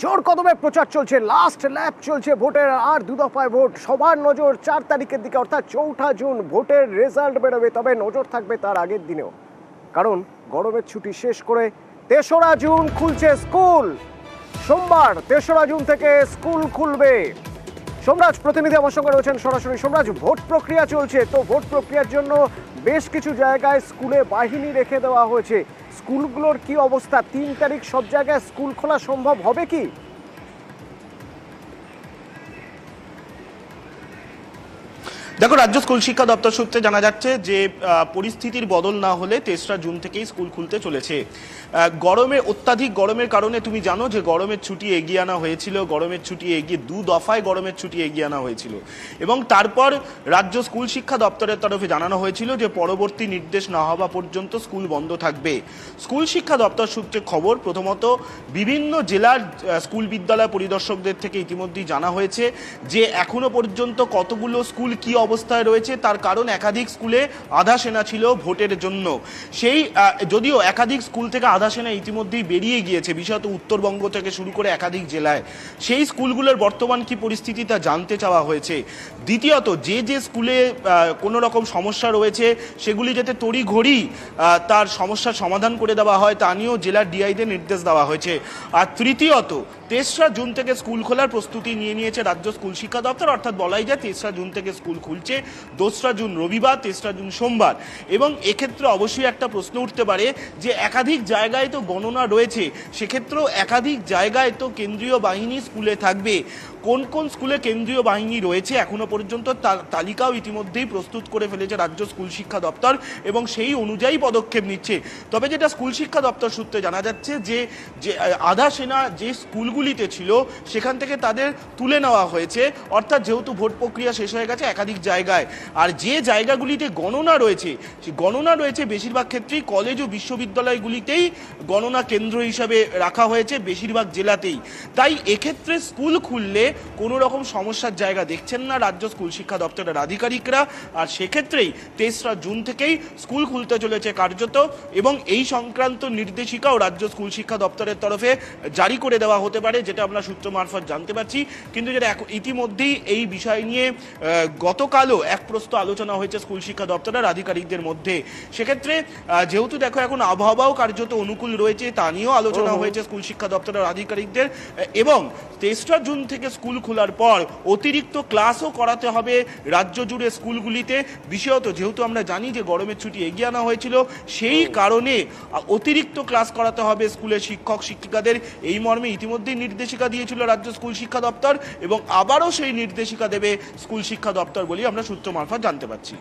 জোর কদমে প্রচার চলছে, লাস্ট ল্যাপ চলছে ভোটের, আর দু দফায় ভোট। সবার নজর 4 তারিখের দিকে, অর্থাৎ 4ঠা জুন ভোটের রেজাল্ট বেরোবে। তবে নজর থাকবে তার আগের দিনেও, কারণ গরমের ছুটি শেষ করে 3রা জুন খুলছে স্কুল। সোমবার 3রা জুন থেকে স্কুল খুলবে। সোমরাজ প্রতিনিধি আমার সঙ্গে রয়েছেন সরাসরি। সোমরাজ, ভোট প্রক্রিয়া চলছে, তো ভোট প্রক্রিয়ার জন্য বেশ কিছু জায়গায় স্কুলে বাহিনী রেখে দেওয়া হয়েছে। স্কুলগুলোর কি অবস্থা? 3 তারিখ সব জায়গায় স্কুল খোলা সম্ভব হবে কি? দেখো, রাজ্য স্কুল শিক্ষা দপ্তর সূত্রে জানা যাচ্ছে যে পরিস্থিতির বদল না হলে 3রা জুন থেকেই স্কুল খুলতে চলেছে। অত্যাধিক গরমের কারণে তুমি জানো যে গরমের ছুটি এগিয়ে আনা হয়েছিল, গরমের ছুটি এগিয়ে 2 দফায় গরমের ছুটি এগিয়ে আনা হয়েছিল এবং তারপর রাজ্য স্কুল শিক্ষা দপ্তরের তরফে জানানো হয়েছিল যে পরবর্তী নির্দেশ না হওয়া পর্যন্ত স্কুল বন্ধ থাকবে। স্কুল শিক্ষা দপ্তর সূত্রে খবর, প্রথমত বিভিন্ন জেলার স্কুল বিদ্যালয় পরিদর্শকদের থেকে ইতিমধ্যেই জানা হয়েছে যে এখনো পর্যন্ত কতগুলো স্কুল কি অবস্থায় রয়েছে, তার কারণ একাধিক স্কুলে আধা সেনা ছিল ভোটের জন্য। সেই যদিও একাধিক স্কুল থেকে আধা সেনা ইতিমধ্যেই বেরিয়ে গিয়েছে, বিশেষত উত্তরবঙ্গ থেকে শুরু করে একাধিক জেলায়, সেই স্কুলগুলোর বর্তমান কি পরিস্থিতি তা জানতে চাওয়া হয়েছে। দ্বিতীয়ত, যে যে স্কুলে কোনো রকম সমস্যা রয়েছে সেগুলি যাতে তড়িঘড়ি তার সমস্যার সমাধান করে দেওয়া হয় তা নিয়েও জেলার ডিআইদের নির্দেশ দেওয়া হয়েছে। আর তৃতীয়ত, 3রা জুন থেকে স্কুল খোলার প্রস্তুতি নিয়ে নিয়েছে রাজ্য স্কুল শিক্ষা দপ্তর, অর্থাৎ বলাই যায় 3রা জুন থেকে স্কুল খুলছে, 2রা জুন রবিবার, 3রা জুন সোমবার। এবং এক্ষেত্রে অবশ্যই একটা প্রশ্ন উঠতে পারে যে একাধিক জায়গায় তো গণনা রয়েছে, সেক্ষেত্রেও একাধিক জায়গায় তো কেন্দ্রীয় বাহিনী স্কুলে থাকবে। কোন কোন স্কুলে কেন্দ্রীয় বাহিনী রয়েছে এখনো পর্যন্ত তালিকাও ইতিমধ্যেই প্রস্তুত করে ফেলেছে রাজ্য স্কুল শিক্ষা দপ্তর এবং সেই অনুযায়ী পদক্ষেপ নিচ্ছে। তবে যেটা স্কুল শিক্ষা দপ্তর সূত্রে জানা যাচ্ছে যে আধা সেনা যে স্কুলগুলিতে ছিল সেখান থেকে তাদের তুলে নেওয়া হয়েছে, অর্থাৎ যেহেতু ভোট প্রক্রিয়া শেষ হয়ে গেছে একাধিক জায়গায়। আর যে জায়গাগুলিতে গণনা রয়েছে, সেই গণনা রয়েছে বেশিরভাগ ক্ষেত্রেই কলেজ ও বিশ্ববিদ্যালয়গুলিতেই গণনা কেন্দ্র হিসাবে রাখা হয়েছে, বেশিরভাগ জেলাতেই। তাই এক্ষেত্রে স্কুল খুললে কোনো রকম সমস্যার জায়গা দেখছেন না রাজ্য স্কুল শিক্ষা দপ্তরের আধিকারিকরা। আর সেক্ষেত্রেই 3রা জুন থেকেই স্কুল খুলতে চলেছে কার্যত, এবং এই সংক্রান্ত নির্দেশিকাও রাজ্য স্কুল শিক্ষা দপ্তরের তরফে জারি করে দেওয়া হতে পারে, যেটা আমরা সূত্র মারফত জানতে পারছি। কিন্তু যেটা ইতিমধ্যেই এই বিষয় নিয়ে গতকালও এক প্রস্ত আলোচনা হয়েছে স্কুল শিক্ষা দপ্তরের আধিকারিকদের মধ্যে। সেক্ষেত্রে যেহেতু দেখো এখন আবহাওয়াও কার্যত অনুকূল রয়েছে, তা নিয়েও আলোচনা হয়েছে স্কুল শিক্ষা দপ্তরের আধিকারিকদের। এবং 3রা জুন থেকে স্কুল খোলার পর অতিরিক্ত ক্লাসও করাতে হবে রাজ্য জুড়ে স্কুলগুলিতে, বিশেষত যেহেতু আমরা জানি যে গরমের ছুটি এগিয়ে আনা হয়েছিল, সেই কারণে অতিরিক্ত ক্লাস করাতে হবে স্কুলের শিক্ষক শিক্ষিকাদের। এই মর্মে ইতিমধ্যেই নির্দেশিকা দিয়েছিল রাজ্য স্কুল শিক্ষা দপ্তর এবং আবারও সেই নির্দেশিকা দেবে স্কুল শিক্ষা দপ্তর বলে আমরা সূত্র মারফত জানতে পারছি।